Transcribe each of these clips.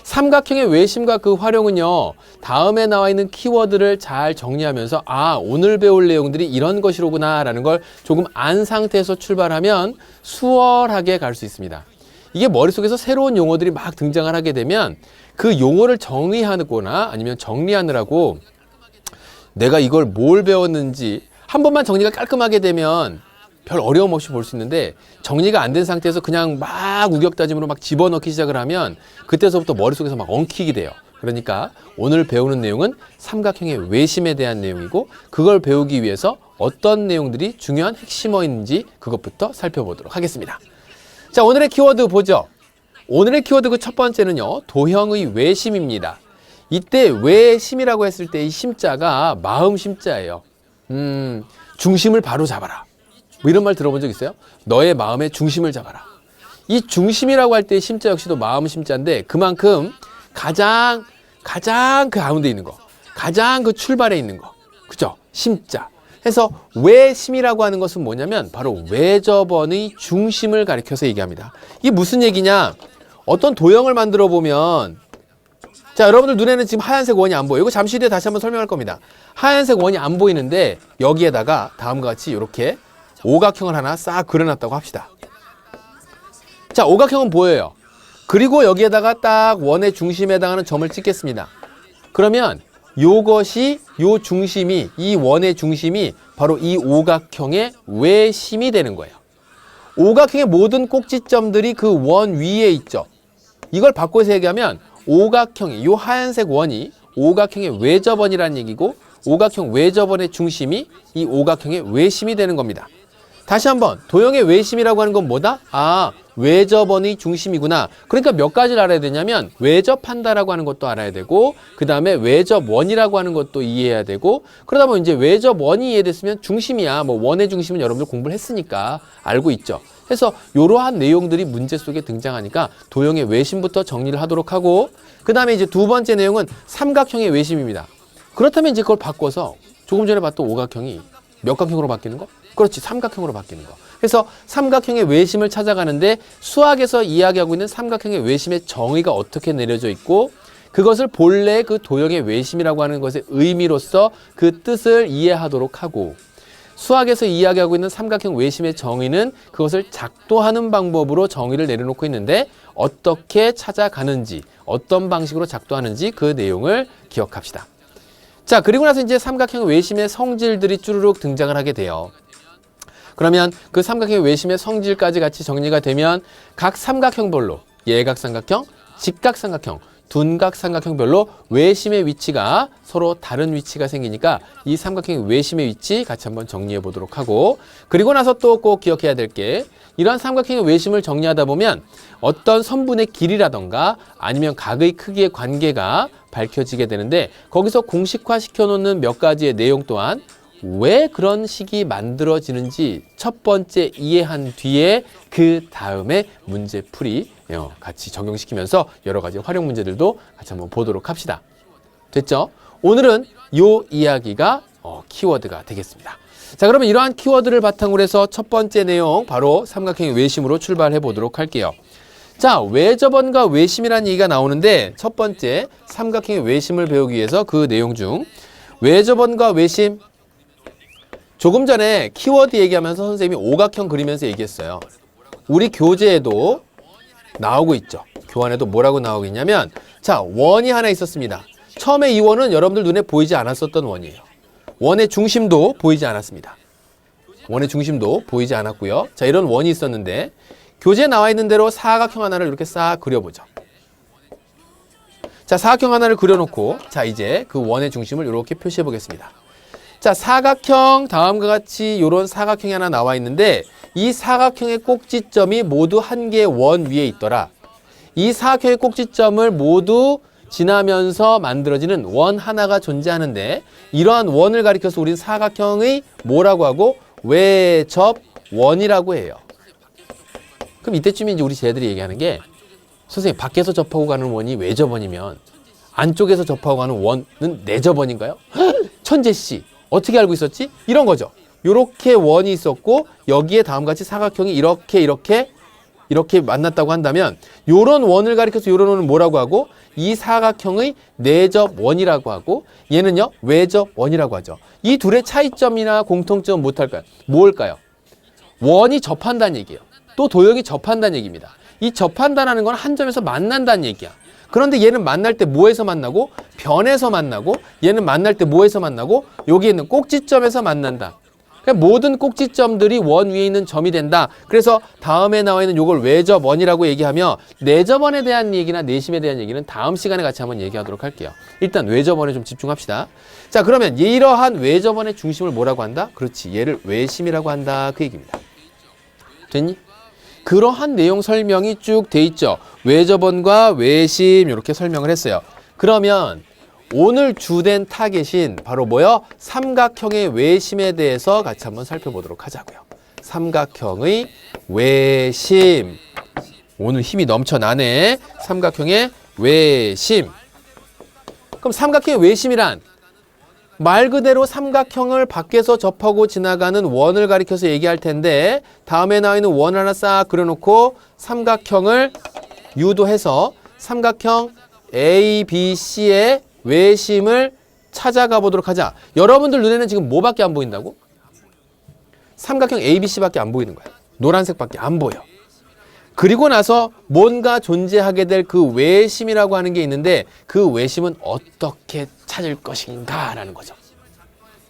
삼각형의 외심과 그 활용은요, 다음에 나와 있는 키워드를 잘 정리하면서 오늘 배울 내용들이 이런 것이로구나 라는 걸 조금 안 상태에서 출발하면 수월하게 갈 수 있습니다. 이게 머릿속에서 새로운 용어들이 막 등장을 하게 되면 그 용어를 정의하거나 아니면 정리하느라고 내가 이걸 뭘 배웠는지 한 번만 정리가 깔끔하게 되면 별 어려움 없이 볼 수 있는데, 정리가 안 된 상태에서 그냥 막 우격다짐으로 막 집어넣기 시작을 하면 그때서부터 머릿속에서 막 엉키게 돼요. 그러니까 오늘 배우는 내용은 삼각형의 외심에 대한 내용이고, 그걸 배우기 위해서 어떤 내용들이 중요한 핵심어인지 그것부터 살펴보도록 하겠습니다. 자, 오늘의 키워드 보죠. 오늘의 키워드 그 첫 번째는요, 도형의 외심입니다. 이때 외심이라고 했을 때 이 심자가 마음 심자예요. 중심을 바로 잡아라. 뭐 이런 말 들어본 적 있어요? 너의 마음의 중심을 잡아라. 이 중심이라고 할 때 심자 역시도 마음 심자인데, 그만큼 가장 그 가운데 있는 거, 가장 그 출발에 있는 거, 그죠? 심자. 해서 외심이라고 하는 것은 뭐냐면 바로 외접원의 중심을 가리켜서 얘기합니다. 이게 무슨 얘기냐? 어떤 도형을 만들어 보면, 자, 여러분들 눈에는 지금 하얀색 원이 안 보여요. 이거 잠시 뒤에 다시 한번 설명할 겁니다. 하얀색 원이 안 보이는데 여기에다가 다음과 같이 이렇게 오각형을 하나 싹 그려놨다고 합시다. 자, 오각형은 보여요. 그리고 여기에다가 딱 원의 중심에 해당하는 점을 찍겠습니다. 그러면 요것이, 요 중심이, 이 원의 중심이 바로 이 오각형의 외심이 되는 거예요. 오각형의 모든 꼭지점들이 그 원 위에 있죠. 이걸 바꿔서 얘기하면 오각형의, 요 하얀색 원이 오각형의 외접원이라는 얘기고, 오각형 외접원의 중심이 이 오각형의 외심이 되는 겁니다. 다시 한번, 도형의 외심이라고 하는 건 뭐다? 외접원의 중심이구나. 그러니까 몇 가지를 알아야 되냐면, 외접한다라고 하는 것도 알아야 되고, 그 다음에 외접원이라고 하는 것도 이해해야 되고, 그러다 보면 이제 외접원이 이해됐으면 중심이야. 뭐 원의 중심은 여러분들 공부를 했으니까 알고 있죠. 그래서 이러한 내용들이 문제 속에 등장하니까 도형의 외심부터 정리를 하도록 하고, 그 다음에 이제 두 번째 내용은 삼각형의 외심입니다. 그렇다면 이제 그걸 바꿔서 조금 전에 봤던 오각형이 몇 각형으로 바뀌는 거? 그렇지, 삼각형으로 바뀌는 거. 그래서 삼각형의 외심을 찾아가는데, 수학에서 이야기하고 있는 삼각형의 외심의 정의가 어떻게 내려져 있고, 그것을 본래 그 도형의 외심이라고 하는 것의 의미로서 그 뜻을 이해하도록 하고, 수학에서 이야기하고 있는 삼각형 외심의 정의는 그것을 작도하는 방법으로 정의를 내려놓고 있는데, 어떻게 찾아가는지, 어떤 방식으로 작도하는지 그 내용을 기억합시다. 자, 그리고 나서 이제 삼각형 외심의 성질들이 쭈루룩 등장을 하게 돼요. 그러면 그 삼각형 외심의 성질까지 같이 정리가 되면 각 삼각형별로 예각삼각형, 직각삼각형, 둔각삼각형별로 외심의 위치가 서로 다른 위치가 생기니까 이 삼각형의 외심의 위치 같이 한번 정리해 보도록 하고, 그리고 나서 또 꼭 기억해야 될 게, 이러한 삼각형의 외심을 정리하다 보면 어떤 선분의 길이라던가 아니면 각의 크기의 관계가 밝혀지게 되는데, 거기서 공식화 시켜놓는 몇 가지의 내용 또한 왜 그런 식이 만들어지는지 첫 번째 이해한 뒤에 그 다음에 문제풀이 같이 적용시키면서 여러 가지 활용 문제들도 같이 한번 보도록 합시다. 됐죠? 오늘은 요 이야기가 키워드가 되겠습니다. 자, 그러면 이러한 키워드를 바탕으로 해서 첫 번째 내용 바로 삼각형의 외심으로 출발해 보도록 할게요. 자, 외접원과 외심이라는 얘기가 나오는데, 첫 번째 삼각형의 외심을 배우기 위해서 그 내용 중 외접원과 외심, 조금 전에 키워드 얘기하면서 선생님이 오각형 그리면서 얘기했어요. 우리 교재에도 나오고 있죠. 교환에도 뭐라고 나오고 있냐면, 자, 원이 하나 있었습니다. 처음에 이 원은 여러분들 눈에 보이지 않았었던 원이에요. 원의 중심도 보이지 않았습니다. 원의 중심도 보이지 않았고요. 자, 이런 원이 있었는데 교재에 나와 있는 대로 사각형 하나를 이렇게 싹 그려보죠. 자, 사각형 하나를 그려놓고, 자, 이제 그 원의 중심을 이렇게 표시해 보겠습니다. 자, 사각형, 다음과 같이 이런 사각형이 하나 나와 있는데, 이 사각형의 꼭지점이 모두 한 개의 원 위에 있더라. 이 사각형의 꼭지점을 모두 지나면서 만들어지는 원 하나가 존재하는데, 이러한 원을 가리켜서 우리는 사각형의 뭐라고 하고? 외접원이라고 해요. 그럼 이때쯤에 이제 우리 쟤들이 얘기하는 게, 선생님, 밖에서 접하고 가는 원이 외접원이면 안쪽에서 접하고 가는 원은 내접원인가요? 천재씨, 어떻게 알고 있었지? 이런 거죠. 요렇게 원이 있었고, 여기에 다음같이 사각형이 이렇게 이렇게 만났다고 한다면 요런 원을 가리켜서 요런 원은 뭐라고 하고 이 사각형의 내접원이라고 하고 얘는요 외접원이라고 하죠. 이 둘의 차이점이나 공통점은 뭘까요? 원이 접한다는 얘기예요. 또 도형이 접한다는 얘기입니다. 이 접한다는 건 한 점에서 만난다는 얘기야. 그런데 얘는 만날 때 뭐에서 만나고 변에서 만나고 얘는 만날 때 뭐에서 만나고 여기 있는 꼭지점에서 만난다. 그러니까 모든 꼭지점들이 원 위에 있는 점이 된다. 그래서 다음에 나와 있는 요걸 외접원이라고 얘기하며 내접원에 대한 얘기나 내심에 대한 얘기는 다음 시간에 같이 한번 얘기하도록 할게요. 일단 외접원에 좀 집중합시다. 자, 그러면 이러한 외접원의 중심을 뭐라고 한다? 그렇지, 얘를 외심이라고 한다, 그 얘기입니다. 됐니? 그러한 내용 설명이 쭉 돼 있죠. 외접원과 외심 이렇게 설명을 했어요. 그러면 오늘 주된 타겟인 바로 뭐요? 삼각형의 외심에 대해서 같이 한번 살펴보도록 하자고요. 삼각형의 외심. 오늘 힘이 넘쳐나네. 삼각형의 외심. 그럼 삼각형의 외심이란 말 그대로 삼각형을 밖에서 접하고 지나가는 원을 가리켜서 얘기할 텐데 다음에 나와 있는 원 하나 싹 그려놓고 삼각형을 유도해서 삼각형 ABC의 외심을 찾아가 보도록 하자. 여러분들 눈에는 지금 뭐밖에 안 보인다고? 삼각형 ABC밖에 안 보이는 거야. 노란색밖에 안 보여. 그리고 나서 뭔가 존재하게 될 그 외심이라고 하는 게 있는데 그 외심은 어떻게 찾을 것인가 라는 거죠.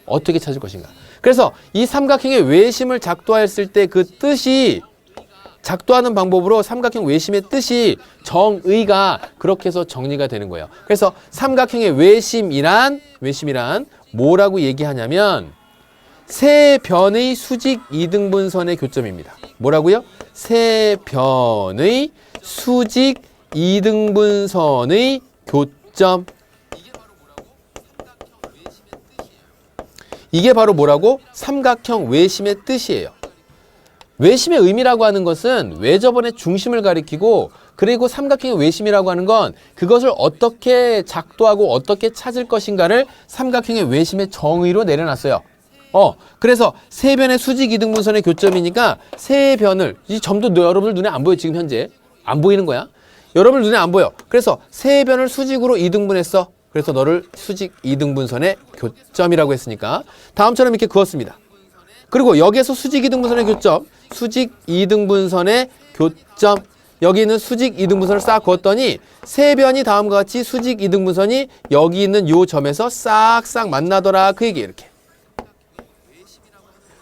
어떻게 찾을 것인가. 그래서 이 삼각형의 외심을 작도했을 때 그 뜻이 작도하는 방법으로 삼각형 외심의 뜻이 정의가 그렇게 해서 정리가 되는 거예요. 그래서 삼각형의 외심이란 뭐라고 얘기하냐면 세 변의 수직 이등분선의 교점입니다. 뭐라고요? 세 변의 수직 이등분선의 교점. 이게 바로 뭐라고? 삼각형 외심의 뜻이에요. 외심의 의미라고 하는 것은 외접원의 중심을 가리키고 그리고 삼각형의 외심이라고 하는 건 그것을 어떻게 작도하고 어떻게 찾을 것인가를 삼각형의 외심의 정의로 내려놨어요. 그래서 세 변의 수직 이등분선의 교점이니까 세 변을 이 점도 여러분들 눈에 안 보여. 지금 현재 안 보이는 거야. 여러분들 눈에 안 보여. 그래서 세 변을 수직으로 이등분했어. 그래서 너를 수직 이등분선의 교점이라고 했으니까 다음처럼 이렇게 그었습니다. 그리고 여기에서 수직 이등분선의 교점, 수직 이등분선의 교점, 여기 있는 수직 이등분선을 싹 그었더니 세 변이 다음과 같이 수직 이등분선이 여기 있는 요 점에서 싹싹 만나더라, 그 얘기예요. 이렇게.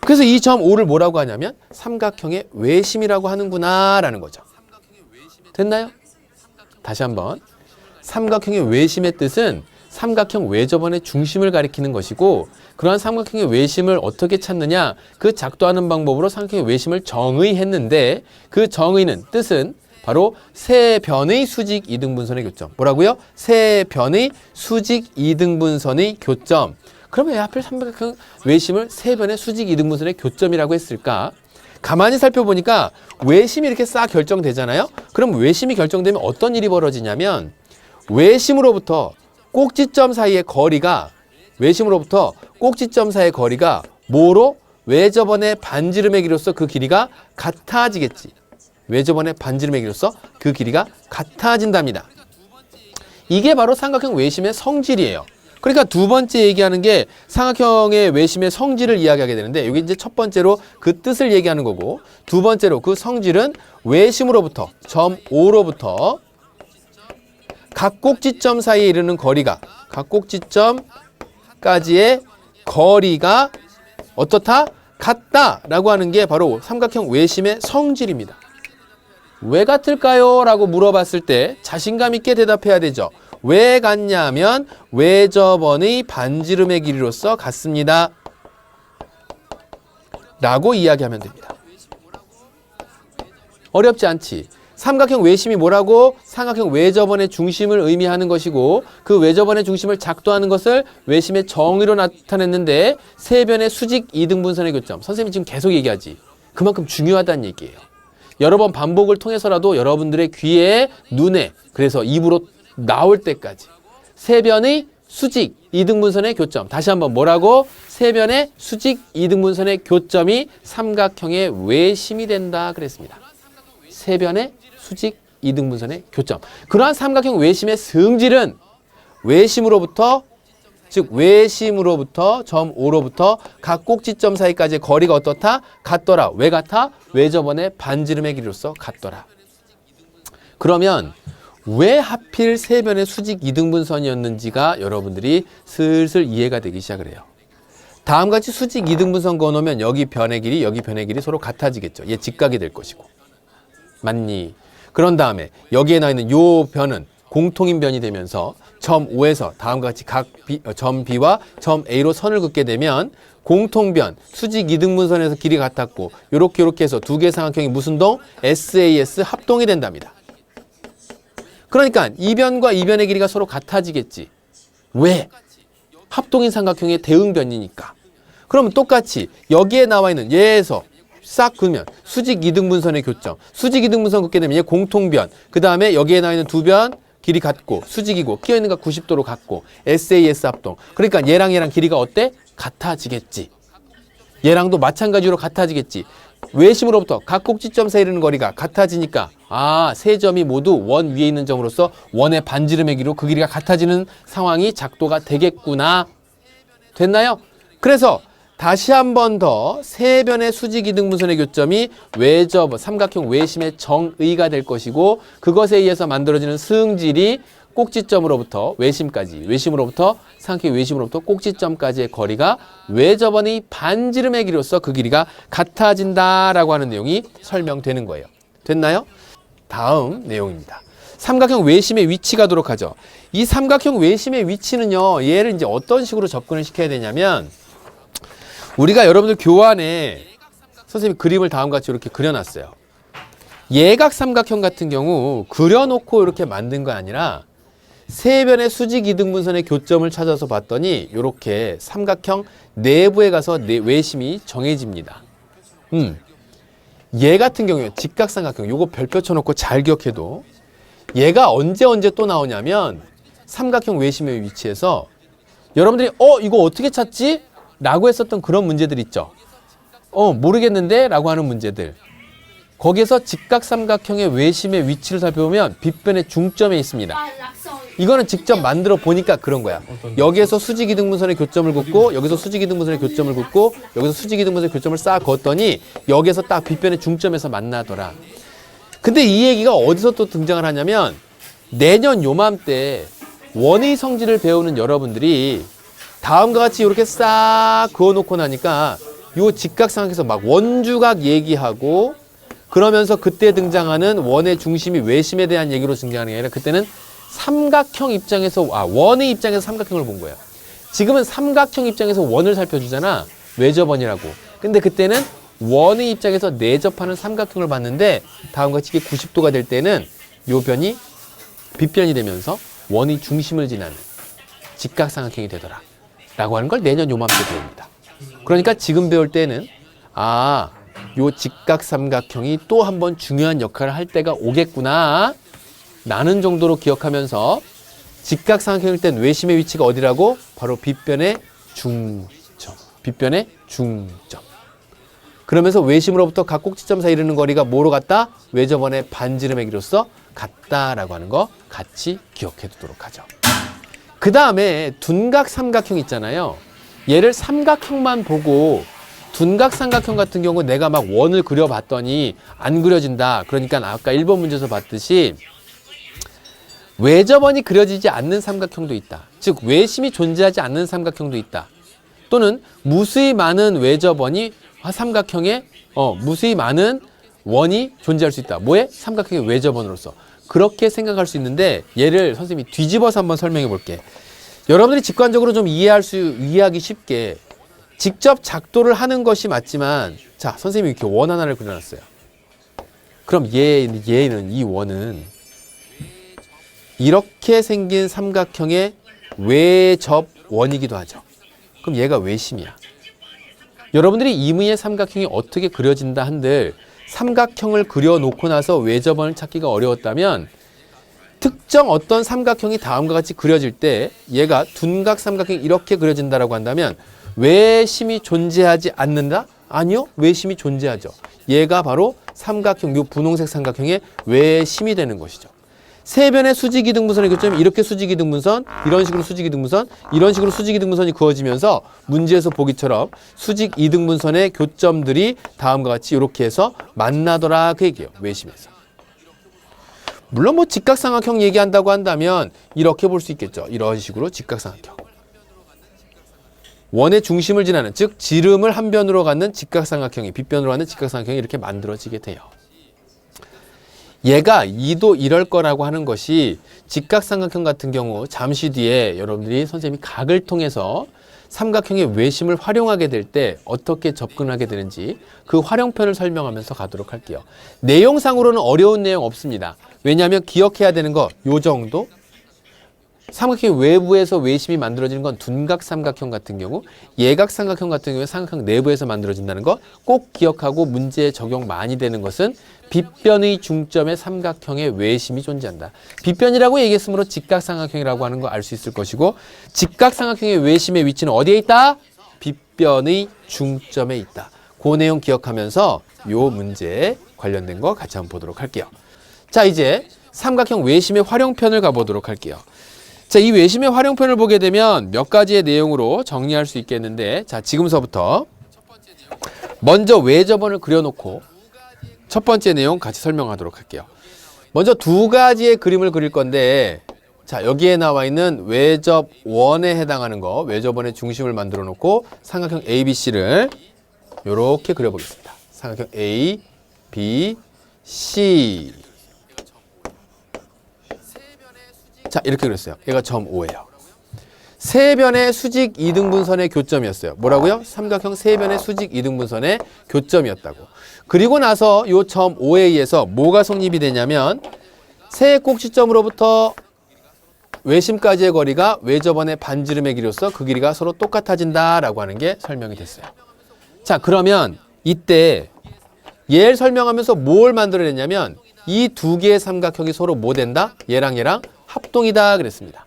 그래서 이 점 O를 뭐라고 하냐면 삼각형의 외심이라고 하는구나 라는 거죠. 됐나요? 다시 한번. 삼각형의 외심의 뜻은 삼각형 외접원의 중심을 가리키는 것이고 그러한 삼각형의 외심을 어떻게 찾느냐, 그 작도하는 방법으로 삼각형의 외심을 정의했는데 그 정의는 뜻은 바로 세 변의 수직 이등분선의 교점. 뭐라고요? 세 변의 수직 이등분선의 교점. 그러면 왜 하필 삼각형 외심을 세 변의 수직 이등분선의 교점이라고 했을까? 가만히 살펴보니까 외심이 이렇게 싹 결정되잖아요. 그럼 외심이 결정되면 어떤 일이 벌어지냐면 외심으로부터 꼭지점 사이의 거리가 뭐로? 외접원의 반지름의 길이로서 그 길이가 같아지겠지. 외접원의 반지름의 길이로서 그 길이가 같아진답니다. 이게 바로 삼각형 외심의 성질이에요. 그러니까 두 번째 얘기하는 게 삼각형의 외심의 성질을 이야기하게 되는데 여기 이제 첫 번째로 그 뜻을 얘기하는 거고 두 번째로 그 성질은 외심으로부터 점 O로부터 각 꼭지점 사이에 이르는 거리가 각 꼭지점까지의 거리가 어떻다? 같다라고 하는 게 바로 삼각형 외심의 성질입니다. 왜 같을까요? 라고 물어봤을 때 자신감 있게 대답해야 되죠. 왜 같냐면 외접원의 반지름의 길이로서 같습니다. 라고 이야기하면 됩니다. 어렵지 않지. 삼각형 외심이 뭐라고? 삼각형 외접원의 중심을 의미하는 것이고 그 외접원의 중심을 작도하는 것을 외심의 정의로 나타냈는데 세 변의 수직 이등분선의 교점. 선생님이 지금 계속 얘기하지. 그만큼 중요하다는 얘기예요. 여러 번 반복을 통해서라도 여러분들의 귀에, 눈에, 그래서 입으로 나올 때까지 세 변의 수직 이등분선의 교점. 다시 한번 뭐라고? 세 변의 수직 이등분선의 교점이 삼각형의 외심이 된다 그랬습니다. 세 변의 수직 이등분선의 교점. 그러한 삼각형 외심의 성질은 외심으로부터 즉 외심으로부터 점 O로부터 각 꼭지점 사이까지의 거리가 어떻다? 같더라. 왜 같아? 외접원의 반지름의 길이로서 같더라. 그러면 왜 하필 세 변의 수직 이등분선이었는지가 여러분들이 슬슬 이해가 되기 시작을 해요. 다음같이 수직 이등분선 그어놓으면 여기 변의 길이 여기 변의 길이 서로 같아지겠죠. 얘 직각이 될 것이고. 맞니? 그런 다음에 여기에 나와 있는 요 변은 공통인 변이 되면서 점 O에서 다음과 같이 점 B와 점 A로 선을 긋게 되면 공통변, 수직 이등분선에서 길이 같았고 요렇게 해서 두 개의 삼각형이 무슨 동? SAS 합동이 된답니다. 그러니까 이 변과 이 변의 길이가 서로 같아지겠지. 왜? 합동인 삼각형의 대응변이니까. 그러면 똑같이 여기에 나와 있는 얘에서 싹 그으면 수직 이등분선의 교점. 수직 이등분선 긋게 되면 얘 공통변. 그 다음에 여기에 나와 있는 두 변 길이 같고 수직이고 끼어있는 각 90도로 같고 SAS 합동. 그러니까 얘랑 길이가 어때? 같아지겠지. 얘랑도 마찬가지로 같아지겠지. 외심으로부터 각 꼭지점 사이에 이르는 거리가 같아지니까 세 점이 모두 원 위에 있는 점으로서 원의 반지름의 길이로 그 길이가 같아지는 상황이 작도가 되겠구나. 됐나요? 그래서 다시 한 번 더 세 변의 수직 이등분선의 교점이 삼각형 외심의 정의가 될 것이고 그것에 의해서 만들어지는 승질이 꼭지점으로부터 외심으로부터 삼각형 외심으로부터 꼭지점까지의 거리가 외접원의 반지름의 길이로서 그 길이가 같아진다라고 하는 내용이 설명되는 거예요. 됐나요? 다음 내용입니다. 삼각형 외심의 위치 가도록 하죠. 이 삼각형 외심의 위치는요. 얘를 이제 어떤 식으로 접근을 시켜야 되냐면 우리가 여러분들 교환에 선생님이 그림을 다음과 같이 이렇게 그려놨어요. 예각 삼각형 같은 경우 그려놓고 이렇게 만든 거 아니라 세 변의 수직 이등분선의 교점을 찾아서 봤더니 이렇게 삼각형 내부에 가서 외심이 정해집니다. 얘 같은 경우에 직각삼각형 요거 별표 쳐놓고 잘 기억해도 얘가 언제 또 나오냐면 삼각형 외심의 위치에서 여러분들이 이거 어떻게 찾지? 라고 했었던 그런 문제들 있죠. 모르겠는데? 라고 하는 문제들. 거기에서 직각삼각형의 외심의 위치를 살펴보면 빗변의 중점에 있습니다. 이거는 직접 만들어 보니까 그런 거야. 여기에서 수직 이등분선의 교점을 긋고 여기서 수직 이등분선의 교점을 긋고 여기서 수직 이등분선의 교점을 싹 그었더니 여기에서 딱 빗변의 중점에서 만나더라. 근데 이 얘기가 어디서 또 등장을 하냐면 내년 요맘때 원의 성질을 배우는 여러분들이 다음과 같이 이렇게 싹 그어놓고 나니까 요 직각삼각형에서 막 원주각 얘기하고 그러면서 그때 등장하는 원의 중심이 외심에 대한 얘기로 등장하는 게 아니라 그때는 삼각형 입장에서 원의 입장에서 삼각형을 본 거예요. 지금은 삼각형 입장에서 원을 살펴주잖아. 외접원이라고. 근데 그때는 원의 입장에서 내접하는 삼각형을 봤는데 다음과 같이 이게 90도가 될 때는 요 변이 빗변이 되면서 원의 중심을 지나는 직각삼각형이 되더라. 라고 하는 걸 내년 요맘때 배웁니다. 그러니까 지금 배울 때는 요 직각삼각형이 또 한 번 중요한 역할을 할 때가 오겠구나 라는 정도로 기억하면서 직각삼각형일 땐 외심의 위치가 어디라고? 바로 빗변의 중점. 빗변의 중점. 그러면서 외심으로부터 각 꼭지점 사이 이르는 거리가 뭐로 같다? 외접원의 반지름의 길이로서 같다라고 하는 거 같이 기억해 두도록 하죠. 그 다음에 둔각 삼각형 있잖아요. 얘를 삼각형만 보고 둔각 삼각형 같은 경우 내가 막 원을 그려봤더니 안 그려진다. 그러니까 아까 1번 문제에서 봤듯이 외접원이 그려지지 않는 삼각형도 있다. 즉 외심이 존재하지 않는 삼각형도 있다. 또는 무수히 많은 외접원이 삼각형에 무수히 많은 원이 존재할 수 있다. 뭐에? 삼각형의 외접원으로서. 그렇게 생각할 수 있는데 얘를 선생님이 뒤집어서 한번 설명해 볼게. 여러분들이 직관적으로 좀 이해하기 쉽게 직접 작도를 하는 것이 맞지만 자, 선생님이 이렇게 원 하나를 그려놨어요. 그럼 얘는 이 원은 이렇게 생긴 삼각형의 외접원이기도 하죠. 그럼 얘가 외심이야. 여러분들이 임의의 삼각형이 어떻게 그려진다 한들 삼각형을 그려놓고 나서 외접원을 찾기가 어려웠다면 특정 어떤 삼각형이 다음과 같이 그려질 때 얘가 둔각 삼각형이 이렇게 그려진다라고 한다면 외심이 존재하지 않는다? 아니요. 외심이 존재하죠. 얘가 바로 삼각형, 요 분홍색 삼각형의 외심이 되는 것이죠. 세 변의 수직이등분선의 교점이 이렇게 수직이등분선, 이런 식으로 수직이등분선, 이런 식으로 수직이등분선이 그어지면서 문제에서 보기처럼 수직이등분선의 교점들이 다음과 같이 이렇게 해서 만나더라 그 얘기예요. 외심에서. 물론 뭐 직각삼각형 얘기한다고 한다면 이렇게 볼 수 있겠죠. 이런 식으로 직각삼각형. 원의 중심을 지나는, 즉 지름을 한 변으로 갖는 직각삼각형이, 빗변으로 갖는 직각삼각형이 이렇게 만들어지게 돼요. 얘가 2도 이럴 거라고 하는 것이 직각삼각형 같은 경우 잠시 뒤에 여러분들이 선생님이 각을 통해서 삼각형의 외심을 활용하게 될 때 어떻게 접근하게 되는지 그 활용편을 설명하면서 가도록 할게요. 내용상으로는 어려운 내용 없습니다. 왜냐하면 기억해야 되는 거 요 정도? 삼각형 외부에서 외심이 만들어지는 건 둔각삼각형 같은 경우, 예각삼각형 같은 경우에 삼각형 내부에서 만들어진다는 거 꼭 기억하고 문제에 적용 많이 되는 것은 빗변의 중점에 삼각형의 외심이 존재한다. 빗변이라고 얘기했으므로 직각삼각형이라고 하는 거 알 수 있을 것이고, 직각삼각형의 외심의 위치는 어디에 있다? 빗변의 중점에 있다. 그 내용 기억하면서 요 문제에 관련된 거 같이 한번 보도록 할게요. 자, 이제 삼각형 외심의 활용편을 가보도록 할게요. 자, 이 외심의 활용편을 보게 되면 몇 가지의 내용으로 정리할 수 있겠는데, 자, 지금서부터 먼저 외접원을 그려놓고 첫 번째 내용 같이 설명하도록 할게요. 먼저 두 가지의 그림을 그릴 건데, 자, 여기에 나와 있는 외접원에 해당하는 거, 외접원의 중심을 만들어 놓고 삼각형 ABC를 이렇게 그려보겠습니다. 삼각형 A, B, C. 자, 이렇게 그렸어요. 얘가 점 O예요. 세 변의 수직 이등분선의 교점이었어요. 뭐라고요? 삼각형 세 변의 수직 이등분선의 교점이었다고. 그리고 나서 요 점 O에 의해서 뭐가 성립이 되냐면 세 꼭지점으로부터 외심까지의 거리가 외접원의 반지름의 길이로서 그 길이가 서로 똑같아진다라고 하는 게 설명이 됐어요. 자, 그러면 이때 얘를 설명하면서 뭘 만들어냈냐면 이 두 개의 삼각형이 서로 뭐 된다? 얘랑 얘랑 합동이다 그랬습니다.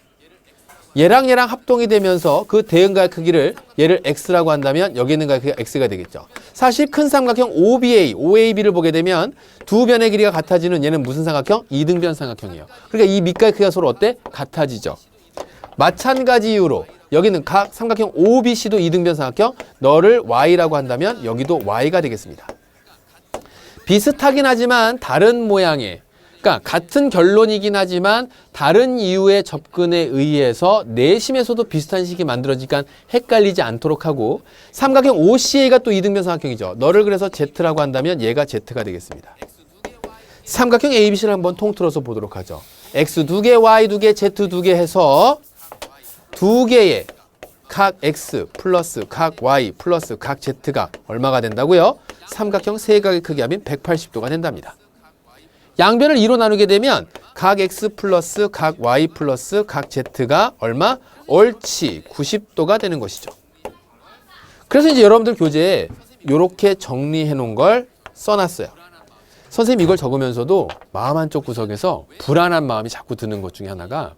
얘랑 얘랑 합동이 되면서 그 대응가의 크기를 얘를 x라고 한다면 여기 있는 가의 크기가 x가 되겠죠. 사실 큰 삼각형 OAB를 보게 되면 두 변의 길이가 같아지는 얘는 무슨 삼각형? 이등변 삼각형이에요. 그러니까 이 밑가의 크기가 서로 어때? 같아지죠. 마찬가지 이유로 여기는 각 삼각형 OBC도 이등변 삼각형, 너를 y라고 한다면 여기도 y가 되겠습니다. 비슷하긴 하지만 다른 모양의, 그러니까 같은 결론이긴 하지만 다른 이유의 접근에 의해서 내심에서도 비슷한 식이 만들어지니까 헷갈리지 않도록 하고, 삼각형 OCA가 또 이등변 삼각형이죠. 너를 그래서 Z라고 한다면 얘가 Z가 되겠습니다. 삼각형 ABC를 한번 통틀어서 보도록 하죠. X 2개, Y 2개, Z 2개 해서 두 개의 각 X 플러스 각 Y 플러스 각 Z가 얼마가 된다고요? 삼각형 세 각의 크기 하면 180도가 된답니다. 양변을 2로 나누게 되면 각 X 플러스 각 Y 플러스 각 Z가 얼마? 옳지 90도가 되는 것이죠. 그래서 이제 여러분들 교재에 이렇게 정리해 놓은 걸 써놨어요. 선생님 이걸 적으면서도 마음 한쪽 구석에서 불안한 마음이 자꾸 드는 것 중에 하나가,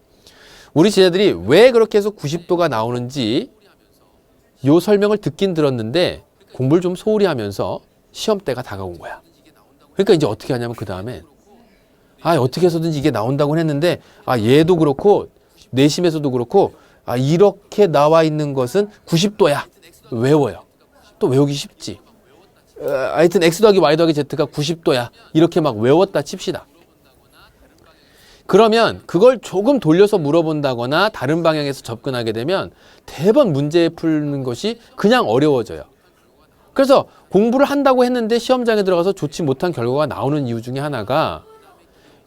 우리 제자들이 왜 그렇게 해서 90도가 나오는지 요 설명을 듣긴 들었는데 공부를 좀 소홀히 하면서 시험 때가 다가온 거야. 그러니까 이제 어떻게 하냐면 그 다음에 어떻게 해서든지 이게 나온다고 했는데 얘도 그렇고 내심에서도 그렇고 이렇게 나와 있는 것은 90도야. 외워요. 또 외우기 쉽지. 하여튼 x 더하기 y 더하기 z가 90도야. 이렇게 막 외웠다 칩시다. 그러면 그걸 조금 돌려서 물어본다거나 다른 방향에서 접근하게 되면 대번 문제 푸는 것이 그냥 어려워져요. 그래서 공부를 한다고 했는데 시험장에 들어가서 좋지 못한 결과가 나오는 이유 중에 하나가,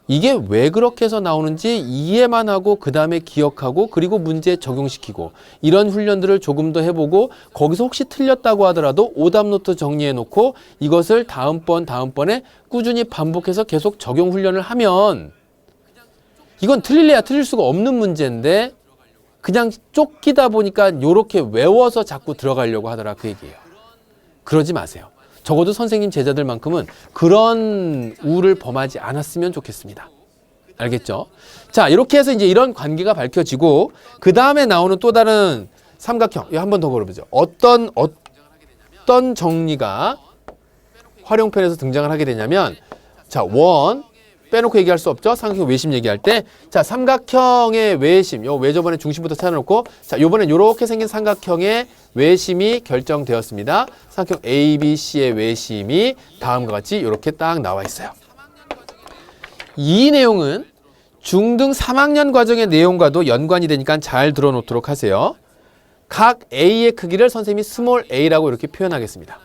이게 왜 그렇게 해서 나오는지 이해만 하고 그 다음에 기억하고 그리고 문제에 적용시키고 이런 훈련들을 조금 더 해보고, 거기서 혹시 틀렸다고 하더라도 오답노트 정리해 놓고 이것을 다음번에 꾸준히 반복해서 계속 적용 훈련을 하면 이건 틀릴래야 틀릴 수가 없는 문제인데 그냥 쫓기다 보니까 요렇게 외워서 자꾸 들어가려고 하더라 그 얘기예요. 그러지 마세요. 적어도 선생님 제자들만큼은 그런 우를 범하지 않았으면 좋겠습니다. 알겠죠? 자, 이렇게 해서 이제 이런 관계가 밝혀지고 그 다음에 나오는 또 다른 삼각형, 이거 한 번 더 걸어보죠. 어떤 정리가 활용편에서 등장을 하게 되냐면 자, 원 빼놓고 얘기할 수 없죠. 삼각형 외심 얘기할 때. 자, 삼각형의 외심. 요 외접원의 중심부터 찾아놓고 자, 요번엔 요렇게 생긴 삼각형의 외심이 결정되었습니다. 삼각형 ABC의 외심이 다음과 같이 요렇게 딱 나와 있어요. 이 내용은 중등 3학년 과정의 내용과도 연관이 되니까 잘 들어놓도록 하세요. 각 A의 크기를 선생님이 스몰 a라고 이렇게 표현하겠습니다.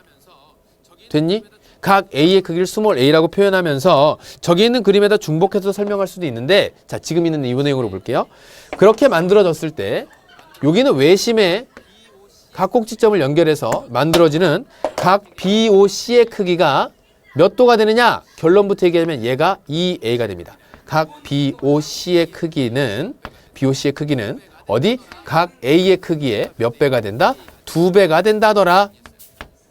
됐니? 각 A의 크기를 스몰 a라고 표현하면서 저기 있는 그림에다 중복해서 설명할 수도 있는데 자, 지금 있는 이 내용으로 볼게요. 그렇게 만들어졌을 때 여기는 외심의 각 꼭지점을 연결해서 만들어지는 각 BOC의 크기가 몇 도가 되느냐? 결론부터 얘기하면 얘가 2a가 됩니다. 각 BOC의 크기는 어디? 각 A의 크기의 몇 배가 된다? 2배가 된다더라.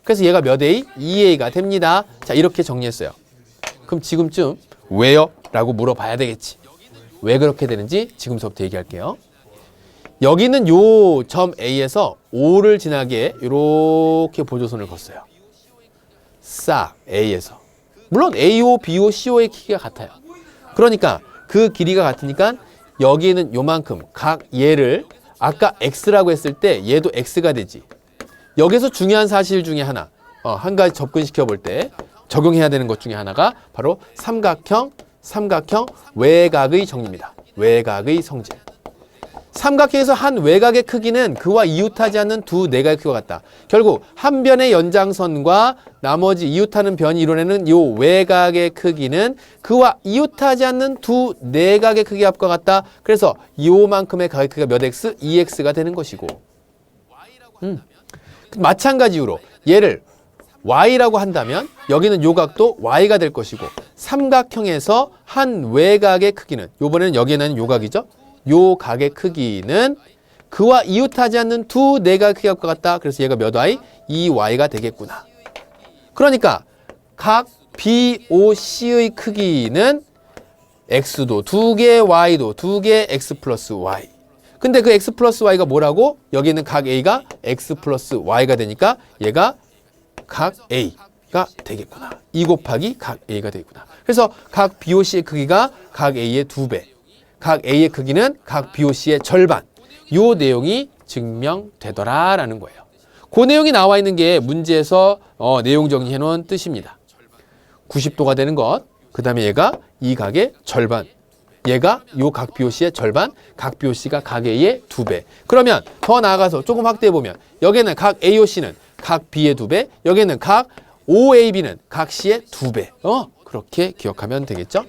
그래서 얘가 몇 A? 2A가 됩니다. 자, 이렇게 정리했어요. 그럼 지금쯤 왜요? 라고 물어봐야 되겠지. 왜 그렇게 되는지 지금부터 얘기할게요. 여기는 요 점 A에서 O를 지나게 이렇게 보조선을 걷어요. 싹 A에서. 물론 AO, BO, CO의 크기가 같아요. 그러니까 그 길이가 같으니까 여기는 요만큼 각 얘를 아까 X라고 했을 때 얘도 X가 되지. 여기서 중요한 사실 중에 하나, 한 가지 접근시켜 볼 때 적용해야 되는 것 중에 하나가 바로 삼각형 외곽의 정리입니다. 외곽의 성질. 삼각형에서 한 외곽의 크기는 그와 이웃하지 않는 두 내각의 크기와 같다. 결국 한 변의 연장선과 나머지 이웃하는 변이 이뤄내는 이 외곽의 크기는 그와 이웃하지 않는 두 내각의 크기 합과 같다. 그래서 이만큼의 각의 크기가 몇 x? 2x가 되는 것이고 마찬가지 이유로 얘를 y라고 한다면 여기는 요 각도 y가 될 것이고 삼각형에서 한 외곽의 크기는 요번에는 여기에는 요 각이죠. 요 각의 크기는 그와 이웃하지 않는 두 내각의 크기 합과 같다. 그래서 얘가 몇 y? 2y가 되겠구나. 그러니까 각 BOC의 크기는 x도 2개, y도 2개, x 플러스 y. 근데 그 x 플러스 y가 뭐라고? 여기 있는 각 A가 x 플러스 y가 되니까 얘가 각 A가 되겠구나. 2 곱하기 각 A가 되겠구나. 그래서 각 BOC의 크기가 각 A의 2배. 각 A의 크기는 각 BOC의 절반. 요 내용이 증명되더라라는 거예요. 그 내용이 나와 있는 게 문제에서 내용 정리해 놓은 뜻입니다. 90도가 되는 것. 그 다음에 얘가 이 각의 절반. 얘가 요 각 BOC의 절반, 각 BOC가 각 A의 2배. 그러면 더 나아가서 조금 확대해 보면 여기는 각 AOC는 각 B의 2배, 여기는 각 OAB는 각 C의 2배. 그렇게 기억하면 되겠죠?